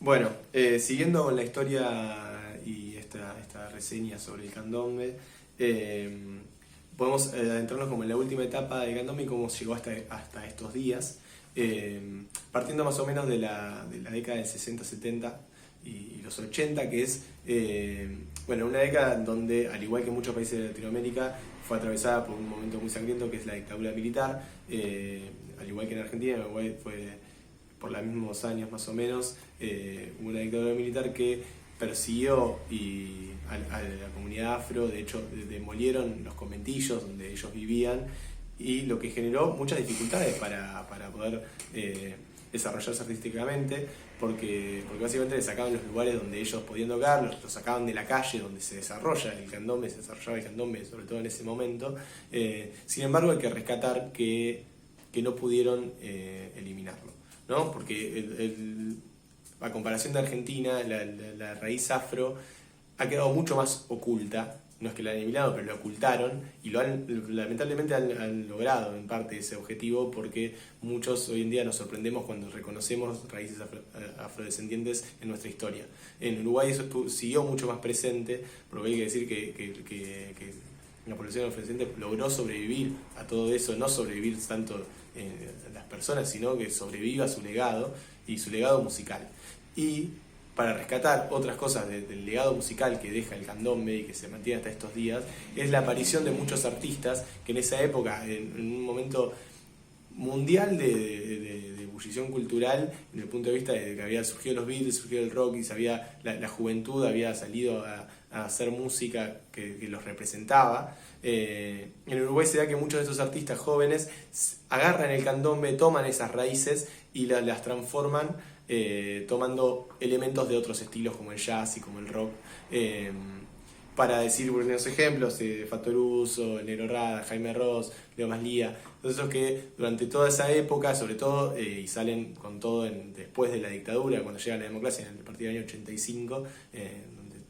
Bueno, siguiendo con la historia y esta reseña sobre el candombe, podemos adentrarnos como en la última etapa del candombe y cómo llegó hasta estos días, partiendo más o menos de la década del 60-70 y los 80, que es bueno, una década donde, al igual que muchos países de Latinoamérica, fue atravesada por un momento muy sangriento que es la dictadura militar, al igual que en Argentina. En Uruguay fue por los mismos años más o menos. Hubo una dictadura militar que persiguió a la comunidad afro. De hecho demolieron los conventillos donde ellos vivían, y lo que generó muchas dificultades para poder desarrollarse artísticamente, porque básicamente le sacaban los lugares donde ellos podían tocar, los sacaban de la calle donde se desarrollaba el candombe, sobre todo en ese momento. Sin embargo, hay que rescatar que no pudieron eliminarlo, ¿no? Porque a comparación de Argentina, la raíz afro ha quedado mucho más oculta. No es que la han eliminado, pero lo ocultaron, y lamentablemente han logrado en parte ese objetivo, porque muchos hoy en día nos sorprendemos cuando reconocemos raíces afrodescendientes en nuestra historia. En Uruguay eso siguió mucho más presente, porque hay que decir que la población afrodescendiente logró sobrevivir a todo eso, no sobrevivir tanto las personas, sino que sobreviva su legado y su legado musical. Y para rescatar otras cosas del legado musical que deja el candombe y que se mantiene hasta estos días, es la aparición de muchos artistas que en esa época, en un momento mundial de ebullición cultural, en el punto de vista de que había surgido los Beatles, surgido el rock, y la juventud había salido a hacer música que los representaba. En Uruguay se da que muchos de estos artistas jóvenes agarran el candombe, toman esas raíces y las transforman, tomando elementos de otros estilos como el jazz y como el rock. Para decir unos ejemplos, Fatoruso, El Negro Rada, Jaime Ross, Leo Maslía, todos esos que durante toda esa época, sobre todo, y salen con todo después de la dictadura, cuando llega la democracia en el partido del año 85, donde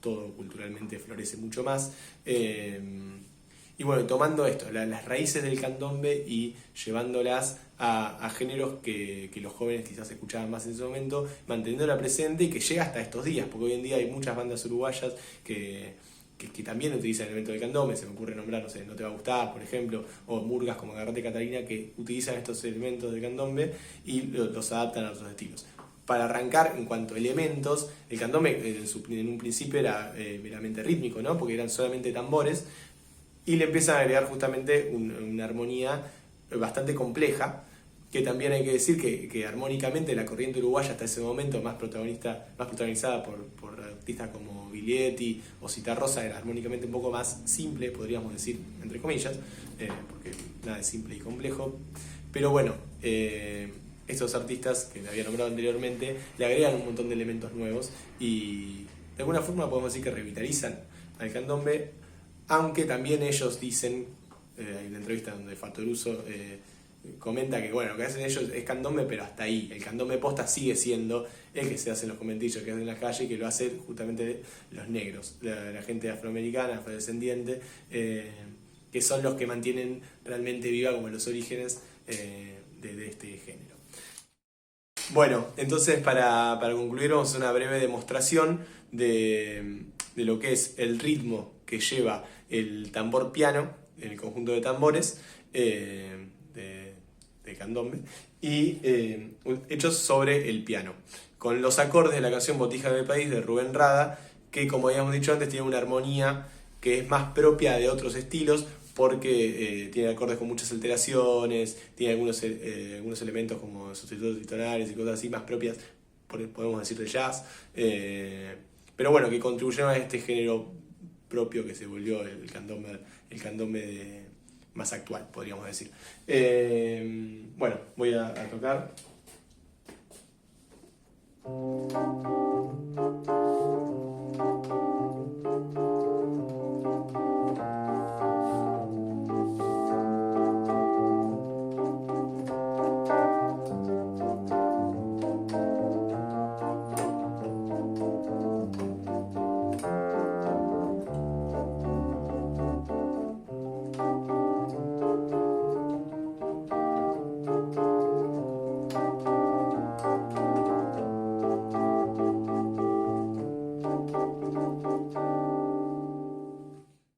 todo culturalmente florece mucho más. Y bueno, tomando esto, las raíces del candombe, y llevándolas a géneros que los jóvenes quizás escuchaban más en ese momento, manteniéndola presente y que llega hasta estos días, porque hoy en día hay muchas bandas uruguayas que también utilizan elementos del candombe. Se me ocurre nombrar, no sé, No Te Va a Gustar, por ejemplo, o murgas como Agarrate Catalina, que utilizan estos elementos del candombe y los adaptan a otros estilos. Para arrancar, en cuanto a elementos, el candombe en un principio era meramente rítmico, ¿no? Porque eran solamente tambores, y le empiezan a agregar justamente una armonía bastante compleja, que también hay que decir que armónicamente la corriente uruguaya hasta ese momento, más protagonizada por artistas como Biglietti o Citarrosa, era armónicamente un poco más simple, podríamos decir, entre comillas, porque nada es simple y complejo. Pero bueno, estos artistas que había nombrado anteriormente le agregan un montón de elementos nuevos, y de alguna forma podemos decir que revitalizan al candombe, aunque también ellos dicen, hay una entrevista donde Fatoruso comenta que bueno, lo que hacen ellos es candombe, pero hasta ahí. El candombe posta sigue siendo el que se hace en los conventillos, que hacen en la calle, y que lo hacen justamente los negros, la gente afroamericana, afrodescendiente, que son los que mantienen realmente viva como los orígenes de este género. Bueno, entonces para concluir, vamos a hacer una breve demostración de lo que es el ritmo que lleva el tambor piano, el conjunto de tambores de candombe, y hechos sobre el piano, con los acordes de la canción Botija de mi país de Rubén Rada, que, como habíamos dicho antes, tiene una armonía que es más propia de otros estilos, porque tiene acordes con muchas alteraciones, tiene algunos elementos como sustitutos tonales y cosas así más propias, podemos decir, de jazz, pero bueno, que contribuyeron a este género propio que se volvió el candombe más actual, podríamos decir. Bueno, voy a tocar.